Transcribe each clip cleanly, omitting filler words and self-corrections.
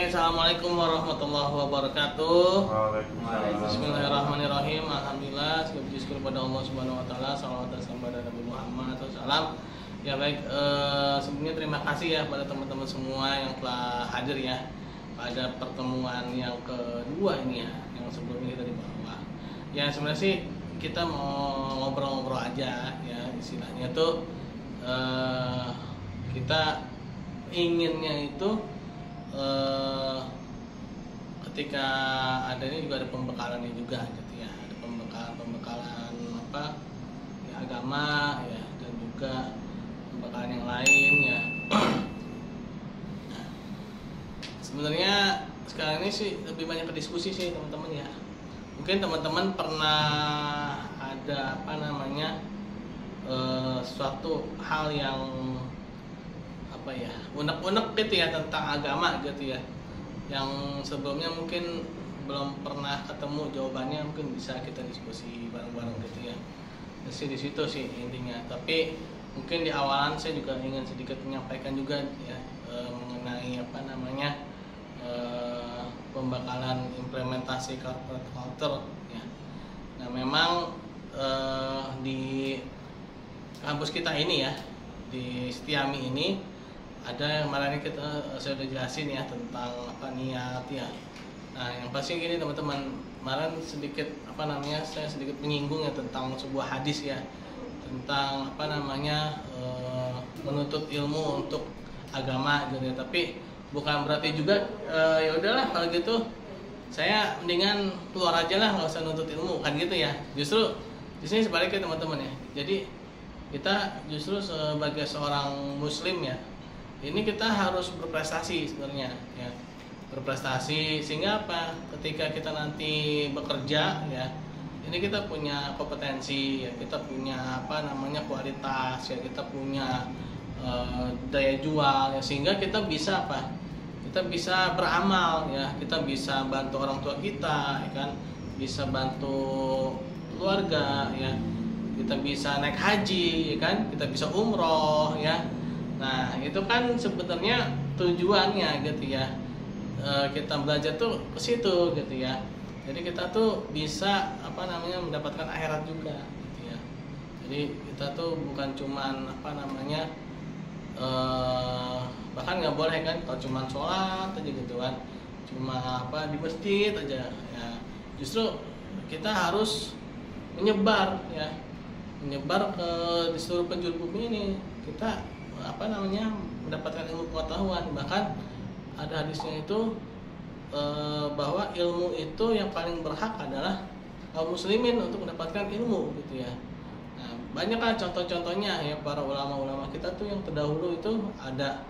Assalamualaikum warahmatullahi wabarakatuh. Waalaikumsalam. Bismillahirrahmanirrahim. Alhamdulillah, segala puji syukur kepada Allah Subhanahu wa taala, salawat dan salam pada Nabi Muhammad SAW. Ya baik, sebelumnya terima kasih ya pada teman-teman semua yang telah hadir ya pada pertemuan yang kedua ini ya, yang sebelumnya kita di bawah. Ya sebenarnya sih kita mau ngobrol-ngobrol aja ya, istilahnya tuh kita inginnya itu ketika ada ini juga ada pembekalannya juga gitu ya, ada pembekalan apa ya, agama ya, dan juga pembekalan yang lain ya. Sebenarnya sekarang ini sih lebih banyak ke diskusi sih teman-teman ya. Mungkin teman-teman pernah ada apa namanya suatu hal yang apa ya, unek-unek gitu ya tentang agama gitu ya, yang sebelumnya mungkin belum pernah ketemu jawabannya, mungkin bisa kita diskusi bareng-bareng gitu ya. Jadi di situ sih intinya. Tapi mungkin di awalan saya juga ingin sedikit menyampaikan juga ya mengenai apa namanya pembekalan implementasi corporate culture ya. Nah memang di kampus kita ini ya, di Setiami ini ada yang kemarin saya udah jelasin ya tentang apa niat ya. Nah yang pasti gini teman-teman, kemarin sedikit apa namanya saya sedikit menyinggung ya tentang sebuah hadis ya, tentang apa namanya menuntut ilmu untuk agama gitu ya. Tapi bukan berarti juga ya udahlah kalau gitu saya mendingan keluar aja lah, nggak usah nuntut ilmu kan gitu ya. Justru di sini sebaliknya teman-teman ya. Jadi kita justru sebagai seorang muslim ya, ini kita harus berprestasi sebenarnya ya, berprestasi sehingga apa, ketika kita nanti bekerja ya, ini kita punya kompetensi ya, kita punya apa namanya kualitas ya, kita punya daya jual ya, sehingga kita bisa apa, kita bisa beramal ya, kita bisa bantu orang tua kita ya kan, bisa bantu keluarga ya, kita bisa naik haji ya kan, kita bisa umroh ya. Nah itu kan sebenarnya tujuannya gitu ya, kita belajar tuh ke situ gitu ya. Jadi kita tuh bisa apa namanya mendapatkan akhirat juga gitu ya. Jadi kita tuh bukan cuman apa namanya bahkan nggak boleh kan kalau cuman sholat aja gitu kan, cuma apa di masjid aja ya. Justru kita harus menyebar ya, menyebar ke di seluruh penjuru bumi ini. Kita apa namanya mendapatkan ilmu pengetahuan. Bahkan ada hadisnya itu bahwa ilmu itu yang paling berhak adalah kaum muslimin untuk mendapatkan ilmu gitu ya. Nah, banyak kan contoh-contohnya ya, para ulama-ulama kita tuh yang terdahulu itu ada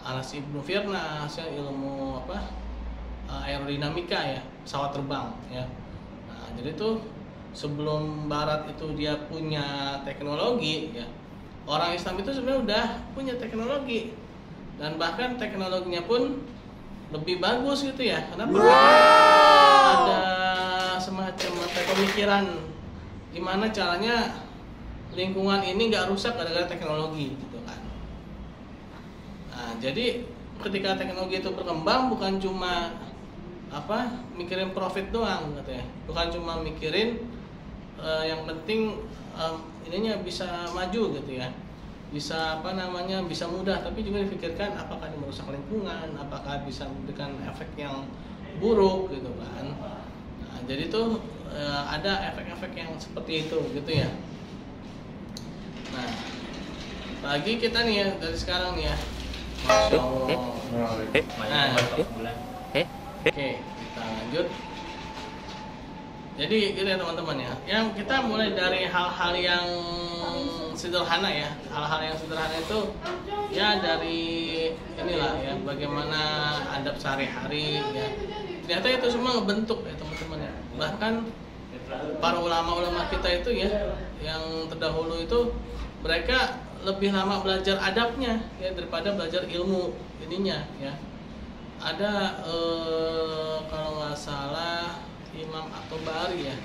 Anas Ibnu Firnas ya, ilmu apa aerodinamika ya, pesawat terbang ya. Nah, jadi tuh sebelum barat itu dia punya teknologi ya, orang Islam itu sebenarnya udah punya teknologi, dan bahkan teknologinya pun lebih bagus gitu ya. Kenapa? Ada semacam pemikiran gimana caranya lingkungan ini nggak rusak gara-gara teknologi gitu kan. Nah, jadi ketika teknologi itu berkembang, bukan cuma apa mikirin profit doang gitu ya, bukan cuma mikirin yang penting ininya bisa maju gitu ya, bisa apa namanya bisa mudah, tapi juga dipikirkan apakah ini merusak lingkungan, apakah bisa memberikan efek yang buruk gitu kan. Nah, jadi tuh ada efek-efek yang seperti itu gitu ya. Nah bagi kita nih ya dari sekarang nih ya, Masya Allah. Nah, oke kita lanjut. Jadi gitu ya teman-teman ya, yang kita mulai dari hal-hal yang sederhana ya, hal-hal yang sederhana itu ya dari inilah ya, bagaimana adab sehari-hari ya. Ternyata itu semua ngebentuk ya teman-teman ya. Bahkan para ulama-ulama kita itu ya, yang terdahulu itu mereka lebih lama belajar adabnya ya daripada belajar ilmu ininya ya. Ada kalau nggak salah Imam At-Tabari ya,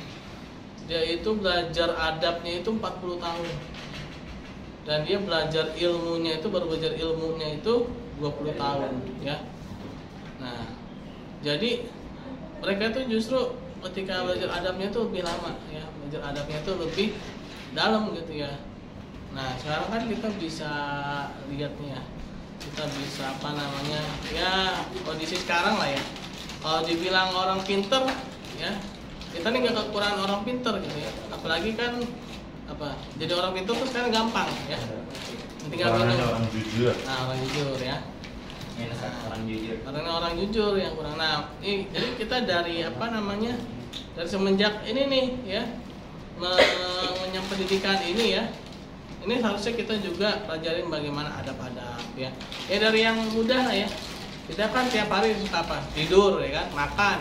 dia itu belajar adabnya itu 40 tahun, dan dia belajar ilmunya itu baru belajar ilmunya itu 20 tahun ya. Nah Jadi mereka itu justru ketika belajar adabnya itu lebih lama ya, belajar adabnya itu lebih dalam gitu ya. Nah sekarang kan kita bisa lihat nih ya, kita bisa apa namanya ya, kondisi sekarang lah ya, kalau dibilang orang pinter ya, kita nih nggak kekurangan orang pinter gitu ya, apalagi kan apa, jadi orang pinter tuh sekarang gampang ya, tinggal minum. Orang jujur. Nah orang jujur ya, Orang jujur. karena orang jujur yang kurang. Nah jadi kita dari apa namanya, dari semenjak ini nih ya, mengenyam pendidikan ini ya, ini harusnya kita juga pelajarin bagaimana adab-adab ya. Ya dari yang mudah lah ya, kita kan tiap hari suka apa, tidur ya kan, makan,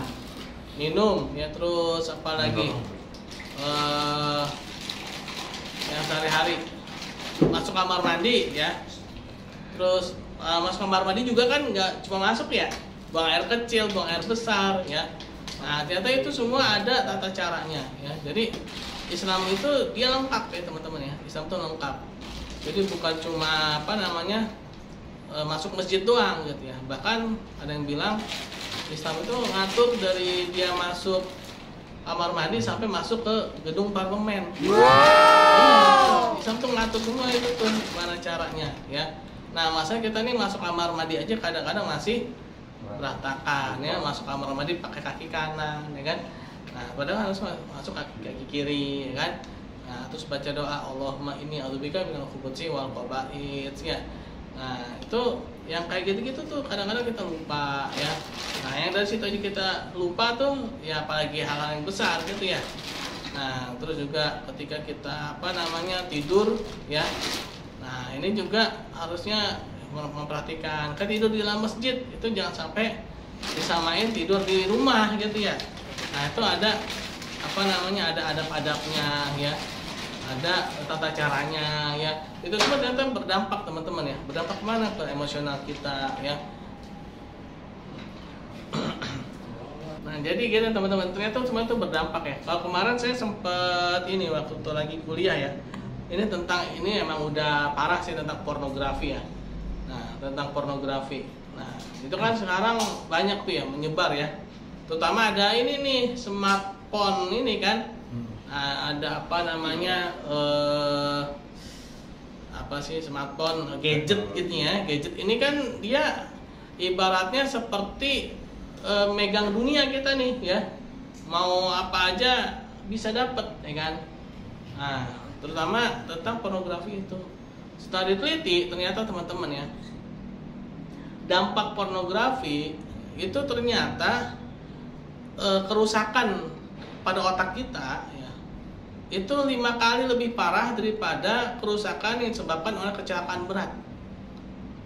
minum ya, terus apa lagi, yang sehari-hari masuk kamar mandi ya, terus masuk kamar mandi juga kan nggak cuma masuk ya, buang air kecil, buang air besar ya. Nah ternyata itu semua ada tata caranya ya. Jadi Islam itu dia lengkap ya teman-teman ya, Islam itu lengkap. Jadi bukan cuma apa namanya masuk masjid doang gitu ya. Bahkan ada yang bilang Islam itu ngatur dari dia masuk kamar mandi sampai masuk ke gedung parlemen. Wow. Iya, Islam tuh ngatur semua itu tuh gimana caranya ya. Nah masalahnya kita nih masuk kamar mandi aja kadang-kadang masih berantakan ya, masuk kamar mandi pakai kaki kanan ya kan. Nah padahal harus masuk kaki kiri ya kan. Nah terus baca doa Allahumma inni a'udzubika minal khubuthi wal khaba'its ya. Nah itu yang kayak gitu-gitu tuh kadang-kadang kita lupa ya. Nah yang dari situ aja kita lupa tuh ya, apalagi hal-hal yang besar gitu ya. Nah terus juga ketika kita apa namanya tidur ya, nah ini juga harusnya memperhatikan, kan tidur di dalam masjid itu jangan sampai disamain tidur di rumah gitu ya. Nah itu ada apa namanya, ada adab-adabnya ya, ada tata caranya ya. Itu semua ternyata berdampak teman-teman ya, berdampak mana ke emosional kita ya. Nah jadi gitu teman-teman, ternyata semua itu berdampak ya. Kalau kemarin saya sempat ini waktu itu lagi kuliah ya, ini tentang, ini emang udah parah sih tentang pornografi ya. Nah tentang pornografi, nah itu kan sekarang banyak tuh ya menyebar ya, terutama ada ini nih smartphone ini kan. Nah, ada apa namanya apa sih smartphone, gadget gitu ya. Gadget ini kan dia ibaratnya seperti megang dunia kita nih ya, mau apa aja bisa dapet ya kan. Nah terutama tentang pornografi itu, setelah diteliti ternyata teman-teman ya, dampak pornografi itu ternyata kerusakan pada otak kita ya, itu 5 kali lebih parah daripada kerusakan yang disebabkan oleh kecelakaan berat.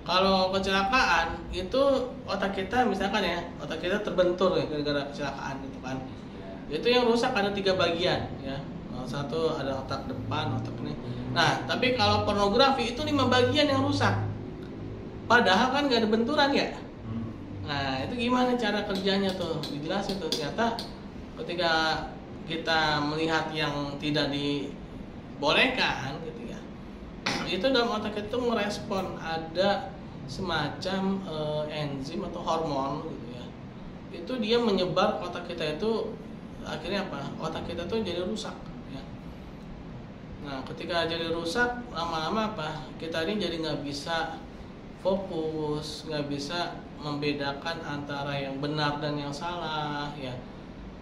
Kalau kecelakaan itu otak kita misalkan ya, otak kita terbentur ya gara-gara kecelakaan gitu kan, itu yang rusak ada 3 bagian ya. Satu ada otak depan, otak ini. Nah tapi kalau pornografi itu 5 bagian yang rusak, padahal kan gak ada benturan ya. Nah itu gimana cara kerjanya tuh, dijelasin tuh. Ternyata ketika kita melihat yang tidak dibolehkan gitu ya, itu dalam otak itu merespon ada semacam enzim atau hormon gitu ya. Itu dia menyebar ke otak kita, itu akhirnya apa, otak kita tuh jadi rusak ya. Nah ketika jadi rusak, lama-lama apa, kita ini jadi nggak bisa fokus, nggak bisa membedakan antara yang benar dan yang salah ya.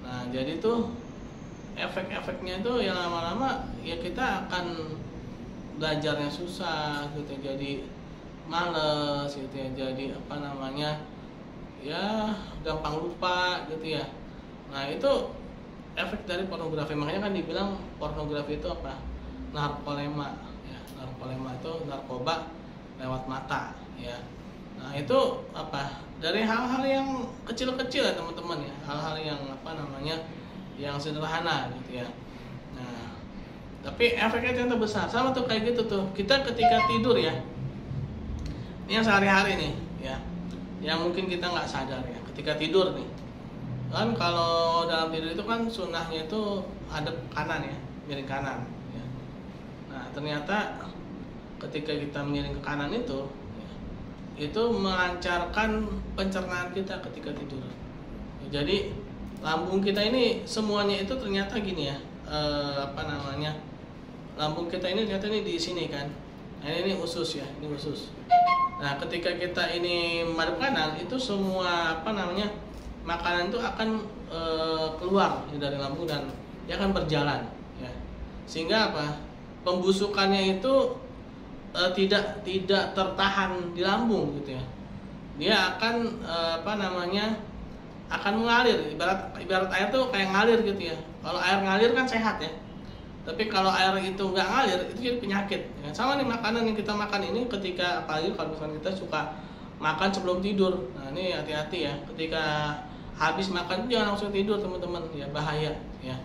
Nah jadi tuh efek-efeknya itu yang lama-lama ya kita akan belajarnya susah gitu, jadi males gitu ya, jadi apa namanya ya gampang lupa gitu ya. Nah itu efek dari pornografi, makanya kan dibilang pornografi itu apa, narkolema ya. Narkolema itu narkoba lewat mata ya. Nah itu apa, dari hal-hal yang kecil-kecil ya teman-teman ya, hal-hal yang apa namanya yang sederhana gitu ya. Nah tapi efeknya ternyata besar. Sama tuh kayak gitu tuh, kita ketika tidur ya, ini yang sehari-hari nih ya, yang mungkin kita nggak sadar ya, ketika tidur nih kan, kalau dalam tidur itu kan sunnahnya itu hadap kanan ya, miring kanan ya. Nah ternyata ketika kita miring ke kanan itu ya, itu melancarkan pencernaan kita ketika tidur Jadi lambung kita ini semuanya itu ternyata gini ya, lambung kita ini ternyata ini di sini kan. Nah, ini usus ya, ini usus. Nah, ketika kita ini madep kanan, itu semua makanan itu akan keluar dari lambung dan dia akan berjalan ya. Sehingga pembusukannya itu tidak tertahan di lambung gitu ya. Dia akan akan mengalir, ibarat air tuh kayak ngalir gitu ya. Kalau air ngalir kan sehat ya. Tapi kalau air itu nggak ngalir, itu jadi penyakit. Ya, sama nih makanan yang kita makan ini, ketika apalagi kalau misalnya kita suka makan sebelum tidur. Nah ini hati-hati ya, ketika habis makan jangan langsung tidur teman-teman, ya bahaya ya.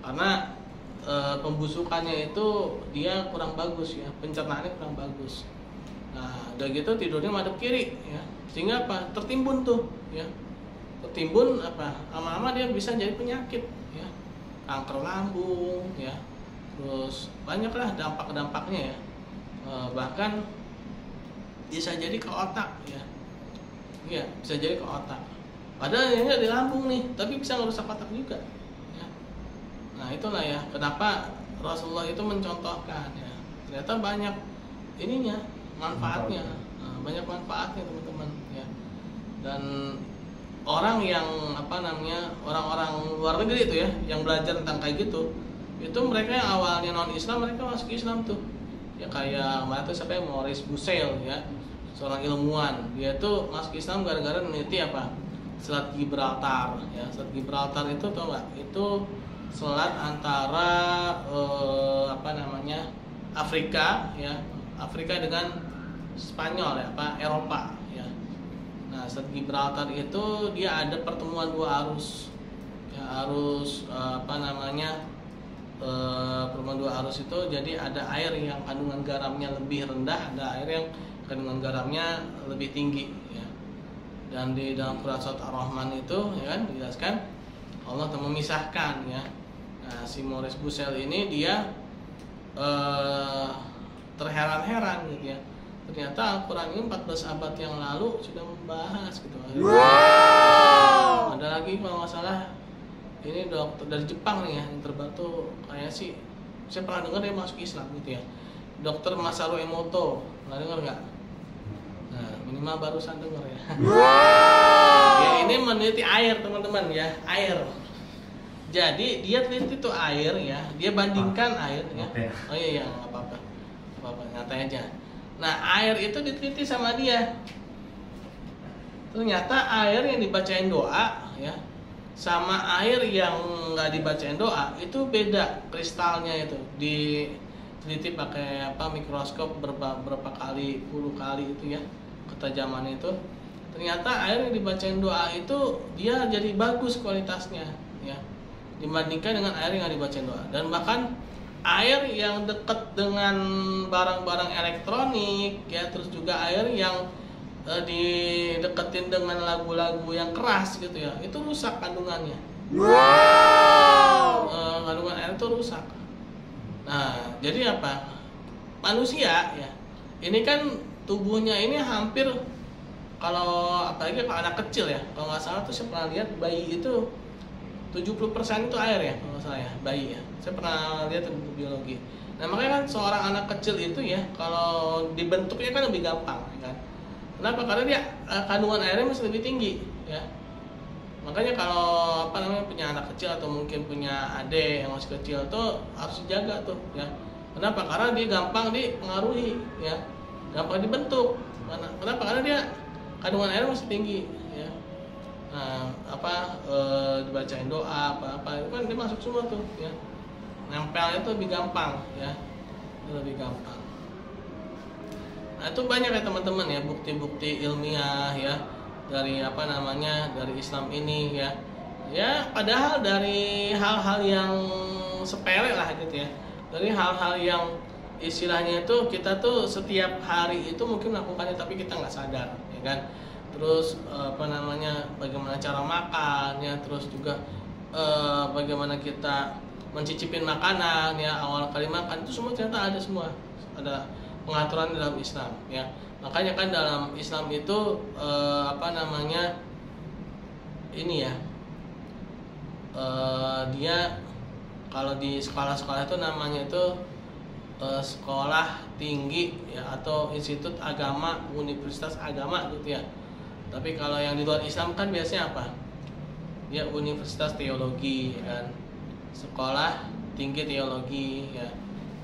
Karena pembusukannya itu dia kurang bagus ya, pencernaannya kurang bagus. Nah udah gitu tidurnya madep kiri ya, sehingga tertimbun tuh ya. Tertimbun lama-lama dia bisa jadi penyakit ya, kanker lambung ya, terus banyaklah dampak-dampaknya ya, bahkan bisa jadi ke otak ya, iya bisa jadi ke otak, padahal ini di lambung nih tapi bisa ngerusak otak juga ya. Nah itulah ya kenapa Rasulullah itu mencontohkan ya, ternyata banyak ininya manfaatnya, banyak manfaatnya teman-teman ya. Dan orang yang orang-orang luar negeri itu ya, yang belajar tentang kayak gitu, itu mereka yang awalnya non Islam mereka masuk Islam tuh ya. Kayak mana tuh siapa ya, Maurice Bucaille ya, seorang ilmuwan, dia tuh masuk Islam gara-gara meneliti Selat Gibraltar ya. Selat Gibraltar itu tau nggak, itu selat antara Afrika ya, Afrika dengan Spanyol ya, Eropa ya. Nah, Selat Gibraltar itu dia ada pertemuan dua arus. Ya, arus pertemuan dua arus itu jadi ada air yang kandungan garamnya lebih rendah, ada air yang kandungan garamnya lebih tinggi ya. Dan di dalam Quran Surat Ar-Rahman itu ya kan dijelaskan Allah telah memisahkan ya. Nah, si Maurice Bucaille ini dia terheran-heran gitu ya. Ternyata Al-Quran ini 14 abad yang lalu sudah membahas gitu. Wow. Ada lagi kalau nggak salah ini dokter dari Jepang nih ya, yang terbaru kayak sih saya pernah dengar dia masuk Islam gitu ya. Dokter Masaru Emoto, pernah dengar nggak? Nah minimal barusan dengar ya. Wow. Ya ini meneliti air teman-teman ya, air. Jadi dia teliti tuh air ya, dia bandingkan air ya. Oh iya nggak apa-apa, nyantai aja. Nah air itu diteliti sama dia, ternyata air yang dibacain doa ya sama air yang nggak dibacain doa itu beda kristalnya. Itu diteliti pakai mikroskop berapa kali, puluh kali itu ya ketajaman itu. Ternyata air yang dibacain doa itu dia jadi bagus kualitasnya ya dibandingkan dengan air yang nggak dibacain doa. Dan bahkan air yang dekat dengan barang-barang elektronik ya, terus juga air yang dideketin dengan lagu-lagu yang keras gitu ya, itu rusak kandungannya. Wow. Kandungan air itu rusak. Nah jadi manusia ya ini kan tubuhnya ini hampir, kalau apalagi kalau anak kecil ya, kalau nggak salah tuh saya pernah lihat bayi itu 70% itu air ya kalau saya bayi ya. Saya pernah lihat di buku biologi. Nah makanya kan seorang anak kecil itu ya kalau dibentuknya kan lebih gampang ya kan. Kenapa? Karena dia kandungan airnya masih lebih tinggi ya. Makanya kalau punya anak kecil atau mungkin punya adik yang masih kecil tuh harus dijaga tuh ya. Kenapa? Karena dia gampang dipengaruhi ya, gampang dibentuk. Kenapa? Karena dia kandungan airnya masih tinggi ya. Nah, dibacain doa apa itu kan dia masuk semua tuh ya. Nempelnya tuh lebih gampang ya. Lebih gampang. Nah, itu banyak ya teman-teman ya bukti-bukti ilmiah ya dari dari Islam ini ya. Ya, padahal dari hal-hal yang sepele lah gitu ya. Dari hal-hal yang istilahnya itu kita tuh setiap hari itu mungkin melakukannya tapi kita nggak sadar ya kan. Terus bagaimana cara makan ya, terus juga bagaimana kita mencicipin makanan ya, awal kali makan itu semua ternyata ada pengaturan dalam Islam ya. Makanya kan dalam Islam itu ini ya dia kalau di sekolah-sekolah itu namanya itu sekolah tinggi ya, atau institut agama, universitas agama gitu ya. Tapi kalau yang di luar Islam kan biasanya apa? Ya universitas teologi ya kan, sekolah tinggi teologi ya,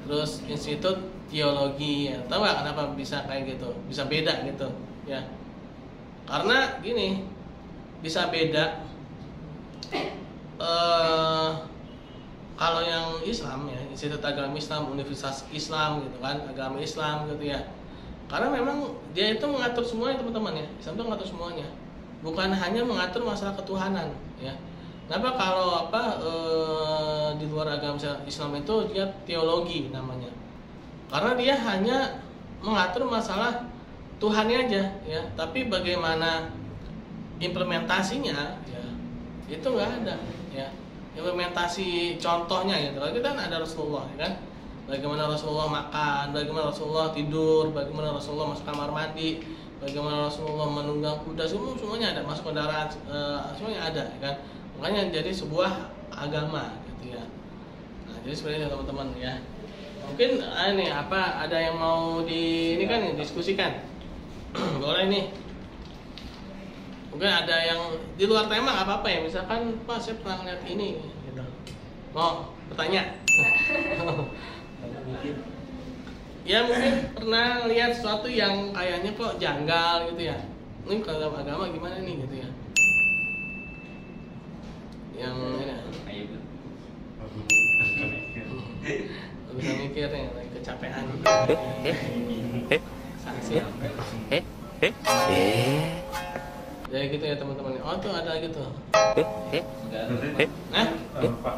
terus institut teologi ya. Tahu nggak kenapa bisa kayak gitu, bisa beda gitu ya? Karena gini, bisa beda. Kalau yang Islam ya, institut agama Islam, universitas Islam gitu kan, agama Islam gitu ya. Karena memang dia itu mengatur semuanya teman-teman ya. Islam itu mengatur semuanya. Bukan hanya mengatur masalah ketuhanan ya. Kenapa kalau di luar agama Islam itu dia teologi namanya? Karena dia hanya mengatur masalah Tuhannya aja ya. Tapi bagaimana implementasinya ya, itu nggak ada ya. Implementasi contohnya gitu. Kalau kita kan ada Rasulullah ya kan, bagaimana Rasulullah makan, bagaimana Rasulullah tidur, bagaimana Rasulullah masuk kamar mandi, bagaimana Rasulullah menunggang kuda, semuanya ada, masuk kendaraan, semuanya ada ya kan. Makanya jadi sebuah agama gitu ya. Nah, jadi seperti itu teman-teman ya. Mungkin ini apa, ada yang mau ini kan diskusikan. Boleh nih. Mungkin ada yang di luar tema nggak apa-apa ya, misalkan Pak saya pernah lihat ini gitu. Mau bertanya? Ya mungkin pernah lihat sesuatu yang kayaknya kok janggal gitu ya. Ini kalau agama gimana nih gitu ya? Yang ini bisa mikirnya lagi kecapean. Sanksi. Jadi gitu ya teman-teman. Oh tuh ada gitu. Pak.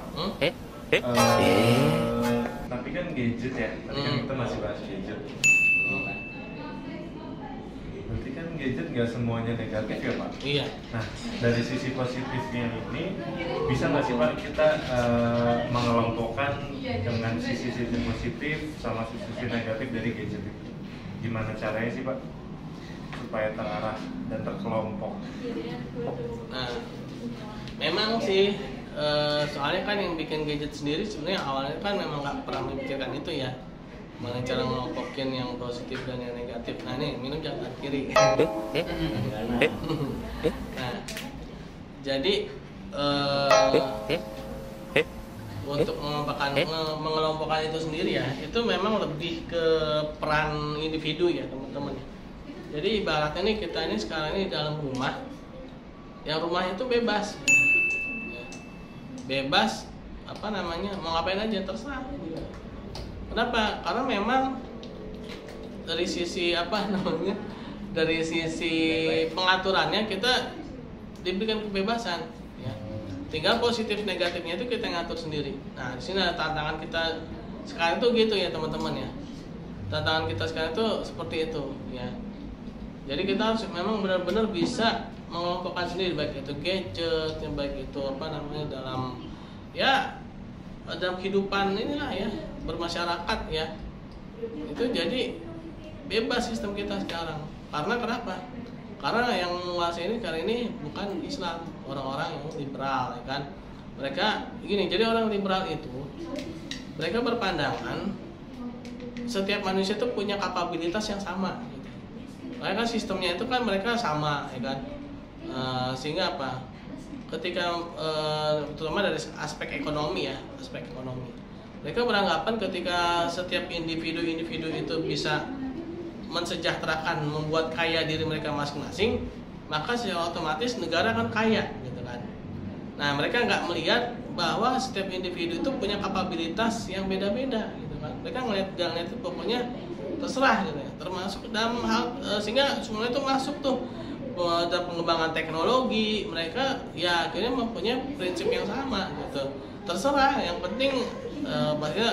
Tapi kan gadget ya. Tadi kan kita masih bahas gadget. Berarti kan gadget nggak semuanya negatif ya Pak? Iya. Nah dari sisi positifnya ini bisa nggak sih Pak kita mengelompokkan dengan sisi-sisi positif sama sisi negatif dari gadget itu? Gimana caranya sih Pak supaya terarah dan terkelompok? Nah, memang sih soalnya kan yang bikin gadget sendiri sebenarnya awalnya kan memang nggak pernah memikirkan itu ya, mana cara ngelompokin yang positif dan yang negatif. Nah nih minum jangan kiri. Nah, jadi untuk mengelompokkan itu sendiri ya, itu memang lebih ke peran individu ya teman-teman. Jadi ibaratnya nih kita ini sekarang ini dalam rumah, yang rumahnya itu bebas, ya. Bebas apa namanya, mau ngapain aja terserah. Kenapa? Karena memang dari sisi apa namanya, dari sisi pengaturannya kita diberikan kebebasan. Ya. Tinggal positif negatifnya itu kita ngatur sendiri. Nah di sini ada tantangan kita sekarang itu gitu ya teman-teman ya. Tantangan kita sekarang itu seperti itu ya. Jadi kita harus memang benar-benar bisa mengelompokkan sendiri, baik itu gadget, yang baik itu apa namanya dalam ya dalam kehidupan inilah ya, bermasyarakat ya. Itu jadi bebas sistem kita sekarang. Karena kenapa? Karena yang menguasai ini kali ini bukan Islam, orang-orang yang liberal ya kan. Mereka gini, jadi orang liberal itu mereka berpandangan setiap manusia itu punya kapabilitas yang sama. Mereka kan sistemnya itu kan mereka sama ya kan, sehingga apa? Ketika terutama dari aspek ekonomi ya, aspek ekonomi, mereka beranggapan ketika setiap individu-individu itu bisa mensejahterakan, membuat kaya diri mereka masing-masing, maka secara otomatis negara akan kaya gitu kan. Nah mereka nggak melihat bahwa setiap individu itu punya kapabilitas yang beda-beda gitu kan. Mereka ngelihat itu pokoknya terserah gitu ya, termasuk dalam hal sehingga semuanya itu masuk tuh dalam pengembangan teknologi. Mereka ya akhirnya mempunyai prinsip yang sama gitu, terserah, yang penting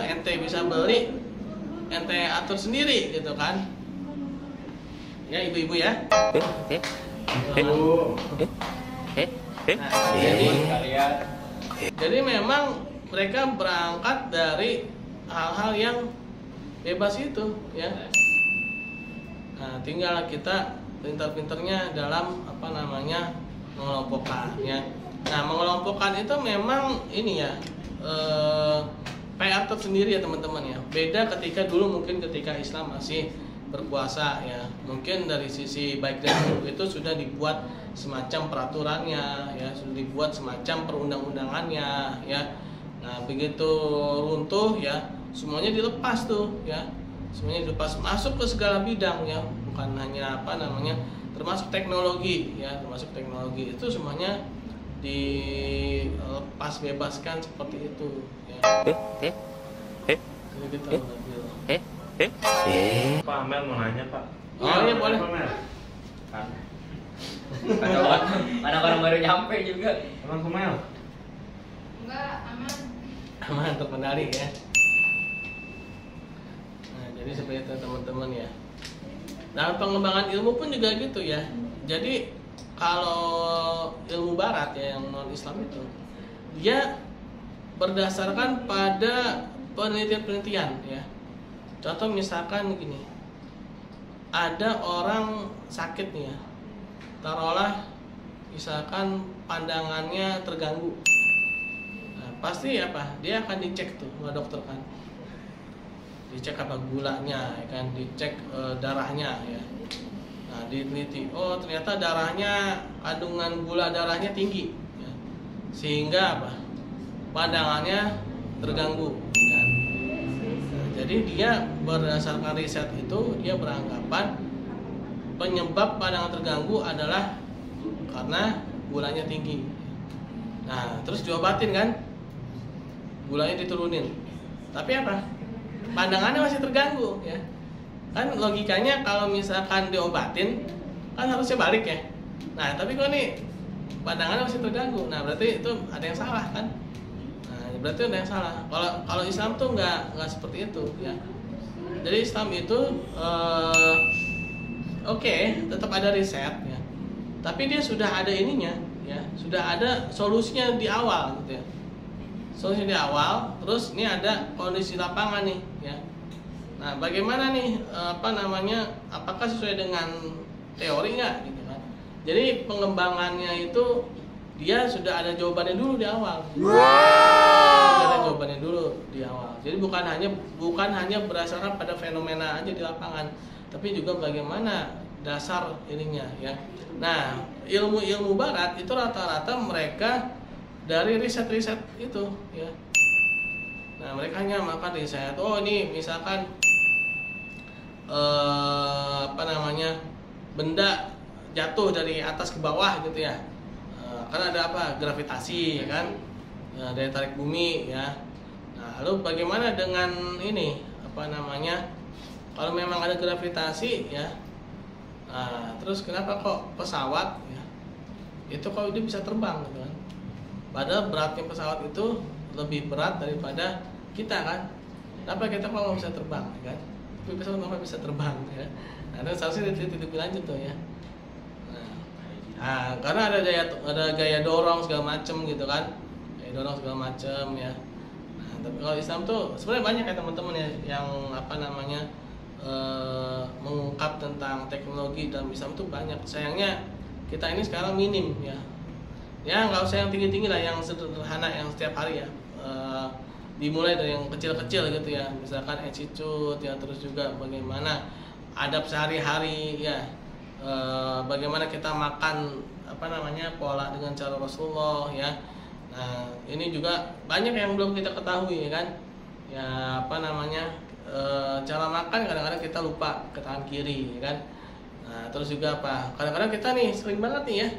ente bisa beli, ente atur sendiri gitu kan ya, ibu-ibu ya. Nah, jadi memang mereka berangkat dari hal-hal yang bebas itu ya. Nah, tinggal kita pintar-pintarnya dalam apa namanya mengelompokkan ya. Nah, mengelompokkan itu memang ini ya PR tersendiri ya teman-teman ya. Beda ketika dulu mungkin ketika Islam masih berkuasa ya. Mungkin dari sisi baik dan buruk itu sudah dibuat semacam peraturannya ya, sudah dibuat semacam perundang-undangannya ya. Nah, begitu runtuh ya, semuanya dilepas tuh ya. Semuanya dilepas masuk ke segala bidang ya, bukan hanya apa namanya, termasuk teknologi ya, termasuk teknologi itu semuanya dilepas bebaskan seperti itu ya. Jadi kita ambil. Pak Amel mau nanya Pak. Oh iya boleh. Pak Amel. Mana orang baru nyampe juga. Emang Amel? Enggak, aman. Aman, terkendali ya. Nah, jadi seperti itu teman-teman ya. Nah, pengembangan ilmu pun juga gitu ya. Jadi kalau ilmu barat ya yang non Islam itu, dia berdasarkan pada penelitian-penelitian ya. Contoh misalkan gini, ada orang sakit nih ya, taruhlah misalkan pandangannya terganggu. Nah, pasti apa? Dia akan dicek tuh sama dokter kan. Dicek apa gulanya, ya kan? Dicek darahnya ya. Nah, diteliti. Oh, ternyata darahnya, kandungan gula darahnya tinggi ya. Sehingga apa? Pandangannya terganggu kan. Nah, jadi dia berdasarkan riset itu dia beranggapan penyebab pandangan terganggu adalah karena gulanya tinggi. Nah, terus diobatin kan? Gulanya diturunin. Tapi apa? Pandangannya masih terganggu ya. Kan logikanya kalau misalkan diobatin kan harusnya balik ya. Nah, tapi kok nih pandangannya masih terganggu. Nah, berarti itu ada yang salah kan? Nah, berarti ada yang salah. Kalau Islam tuh nggak seperti itu ya. Jadi Islam itu oke, tetap ada riset ya. Tapi dia sudah ada ininya ya, sudah ada solusinya di awal gitu ya. Solusinya di awal, terus ini ada kondisi lapangan nih ya. Nah, bagaimana nih apakah sesuai dengan teori nggak gitu kan? Jadi pengembangannya itu dia sudah ada jawabannya dulu di awal. Sudah ada jawabannya dulu di awal. Jadi bukan hanya berdasarkan pada fenomena aja di lapangan, tapi juga bagaimana dasar ininya ya. Nah, ilmu barat itu rata-rata mereka dari riset-riset itu ya. Nah, mereka hanya makan riset. Oh, ini misalkan benda jatuh dari atas ke bawah gitu ya. Karena ada apa? Gravitasi ya kan. Daya tarik bumi ya. Nah, lalu bagaimana dengan ini? Kalau memang ada gravitasi ya. Nah, terus kenapa kok pesawat ya? Itu kalau dia bisa terbang gitu kan. Padahal beratnya pesawat itu lebih berat daripada kita kan. Kenapa kita kok nggak bisa terbang kan? Tapi pesawat kenapa bisa terbang ya? Nah, seharusnya lebih lanjut tuh ya. Nah, karena ada gaya dorong segala macem gitu kan. Gaya dorong segala macem ya. Nah, tapi kalau Islam tuh sebenarnya banyak ya teman-teman ya yang mengungkap tentang teknologi dalam Islam tuh banyak. Sayangnya kita ini sekarang minim ya. Ya nggak usah yang tinggi-tinggi lah, yang sederhana yang setiap hari ya. Dimulai dari yang kecil-kecil gitu ya, misalkan attitude ya, terus juga bagaimana adab sehari-hari ya, bagaimana kita makan pola dengan cara Rasulullah ya. Nah, ini juga banyak yang belum kita ketahui ya kan ya, cara makan kadang-kadang kita lupa ke tangan kiri ya kan. Nah, terus juga kadang-kadang kita nih sering banget nih ya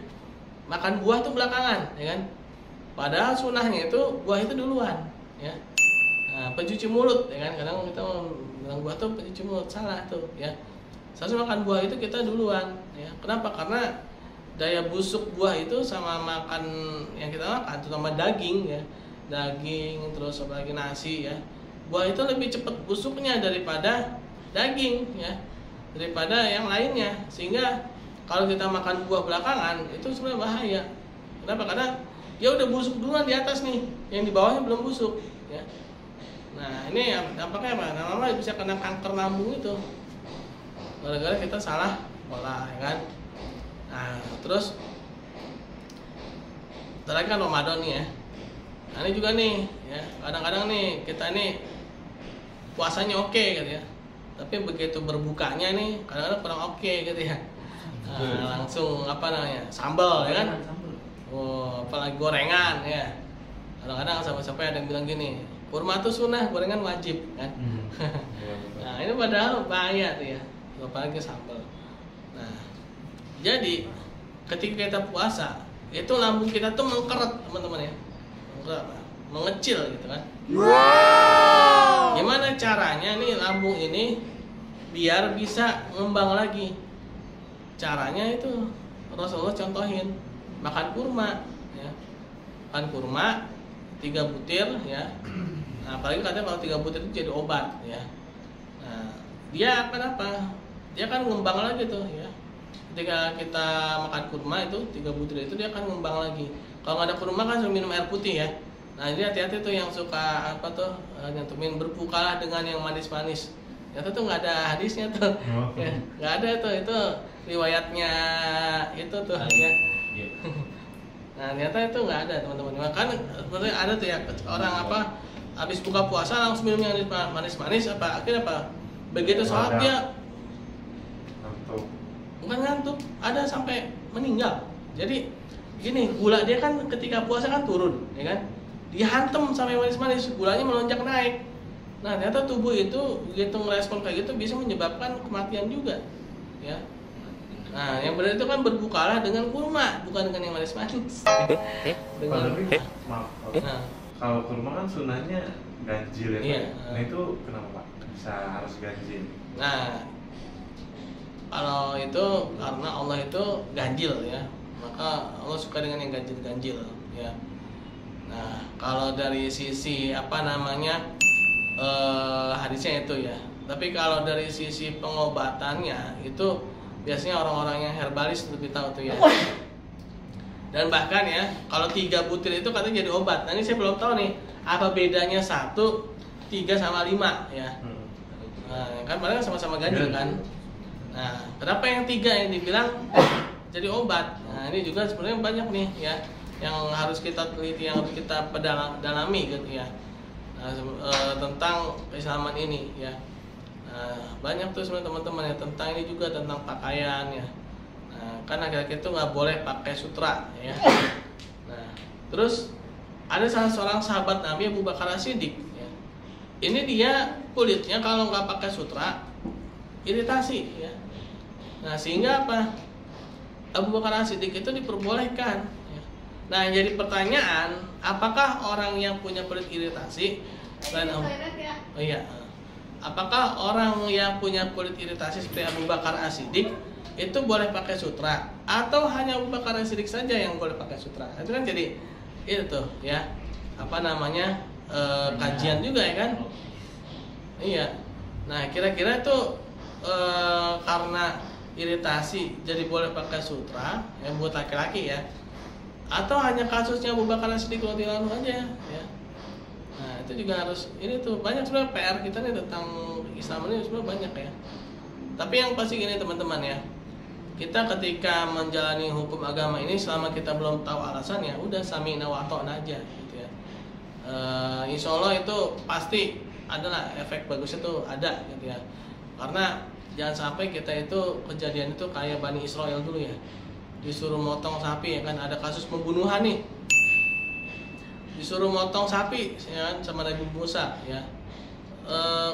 makan buah tuh belakangan ya kan, padahal sunahnya itu buah itu duluan ya. Nah, pencuci mulut ya kan, kadang kita bilang buah tuh pencuci mulut, salah tuh ya. Seharusnya makan buah itu kita duluan ya. Kenapa? Karena daya busuk buah itu sama makan yang kita makan, terutama daging ya, daging terus apalagi nasi ya, buah itu lebih cepat busuknya daripada daging ya, daripada yang lainnya. Sehingga kalau kita makan buah belakangan itu sebenarnya bahaya. Kenapa? Karena dia udah busuk duluan di atas nih, yang di bawahnya belum busuk ya. Nah, ini dampaknya apa? Lama-lama bisa kena kanker lambung itu, gara-gara kita salah pola ya kan. Nah, terus terakhir kan Ramadan nih ya. Nah ini juga nih ya, kadang-kadang nih kita nih puasanya oke gitu ya, tapi begitu berbukanya nih kadang-kadang kurang oke gitu ya. Nah, langsung apa namanya, sambal ya kan, oh apalagi gorengan ya. Kadang-kadang sampai ada yang bilang gini, kurma tuh sunnah, gorengan wajib kan. Nah ini padahal bahaya tuh ya, apalagi sambal. Nah jadi ketika kita puasa itu lambung kita tuh mengkeret teman-teman ya, mengecil gitu kan. Wow. Gimana caranya nih lambung ini biar bisa ngembang lagi? Caranya itu Rasulullah contohin, makan kurma ya. Makan kurma 3 butir ya. Nah, apalagi katanya kalau 3 butir itu jadi obat ya. Nah, dia akan apa? Dia akan ngembang lagi tuh ya. Ketika kita makan kurma itu 3 butir itu dia akan ngembang lagi. Kalau nggak ada kurma kan suruh minum air putih ya. Nah ini hati-hati tuh yang suka apa tuh nyantumin berbukalah dengan yang manis-manis. Ternyata tuh nggak ada hadisnya tuh, ya, nggak ada tuh, itu riwayatnya itu tuh ya. Nah ternyata itu nggak ada teman-teman. Kan sebenarnya ada tuh ya orang apa habis buka puasa langsung minum yang manis-manis, apa akhirnya apa begitu sholat dia bukan ngantuk, ada sampai meninggal. Jadi gini, gula dia kan ketika puasa kan turun, ya kan? Dia hantam sampai manis-manis, gulanya melonjak naik. Nah, ternyata tubuh itu begitu ngerespon kayak gitu bisa menyebabkan kematian juga, ya. Nah, yang benar itu kan berbukalah dengan kurma, bukan dengan yang manis-manis. Dengan maaf. Nah, kalau kurma kan sunahnya ganjil ya, iya. Nah itu kenapa Pak? Bisa harus ganjil? Nah, kalau itu karena Allah itu ganjil ya, maka Allah suka dengan yang ganjil-ganjil ya. Nah kalau dari sisi apa namanya hadisnya itu ya, tapi kalau dari sisi pengobatannya itu biasanya orang-orang yang herbalis lebih tahu tuh ya. Dan bahkan ya kalau 3 butir itu katanya jadi obat. Nah ini saya belum tahu nih apa bedanya 1, 3 sama 5 ya. Nah, kan mereka sama-sama ganjil kan. Nah, kenapa yang 3 yang dibilang jadi obat? Nah, ini juga sebenarnya banyak nih ya, yang harus kita teliti, yang harus kita dalami gitu ya. Nah, tentang keislaman ini ya. Nah, banyak tuh sebenarnya teman-teman ya tentang ini juga, tentang pakaian ya. Nah, kan akhirnya itu nggak boleh pakai sutra ya. Nah, terus ada salah seorang sahabat Nabi Abu Bakar As-Siddiq ya. Ini dia kulitnya kalau nggak pakai sutra iritasi ya. Nah sehingga apa? Abu Bakar As-Siddiq itu diperbolehkan ya. Nah yang jadi pertanyaan, apakah orang yang punya kulit iritasi selain oh iya, apakah orang yang punya kulit iritasi seperti Abu Bakar As-Siddiq itu boleh pakai sutra, atau hanya Abu Bakar As-Siddiq saja yang boleh pakai sutra? Itu kan jadi itu ya, apa namanya, kajian juga ya kan. Iya. Nah kira-kira itu karena iritasi jadi boleh pakai sutra yang buat laki-laki ya, atau hanya kasusnya Abu Bakar As-Siddiq radhiyallahu anhu aja ya. Nah itu juga harus, ini tuh banyak sebenarnya PR kita nih tentang Islam ini sebenarnya banyak ya. Tapi yang pasti gini teman-teman ya, kita ketika menjalani hukum agama ini selama kita belum tahu alasannya, udah sami'na wa ata'na aja gitu ya. Insya Allah itu pasti adalah efek bagusnya tuh ada gitu ya. Karena jangan sampai kita itu kejadian itu kayak Bani Israel dulu ya, disuruh motong sapi ya kan, ada kasus pembunuhan nih, disuruh motong sapi ya kan sama Nabi Musa ya.